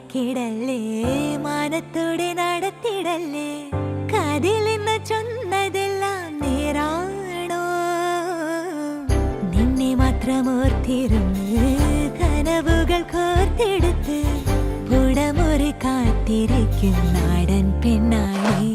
മയക്കിടല്ലേ മാനത്തോടെ നടത്തിടല്ലേ കാതിലെന്ന് ചൊന്നതെല്ലാം നേരാണോ നിന്നെ മാത്രം ഓർത്തിരുന്ന് കനവുകൾ കോർത്തെടുത്ത് പുടമുറി കാത്തിരിക്കും നാടൻ പെണ്ണായി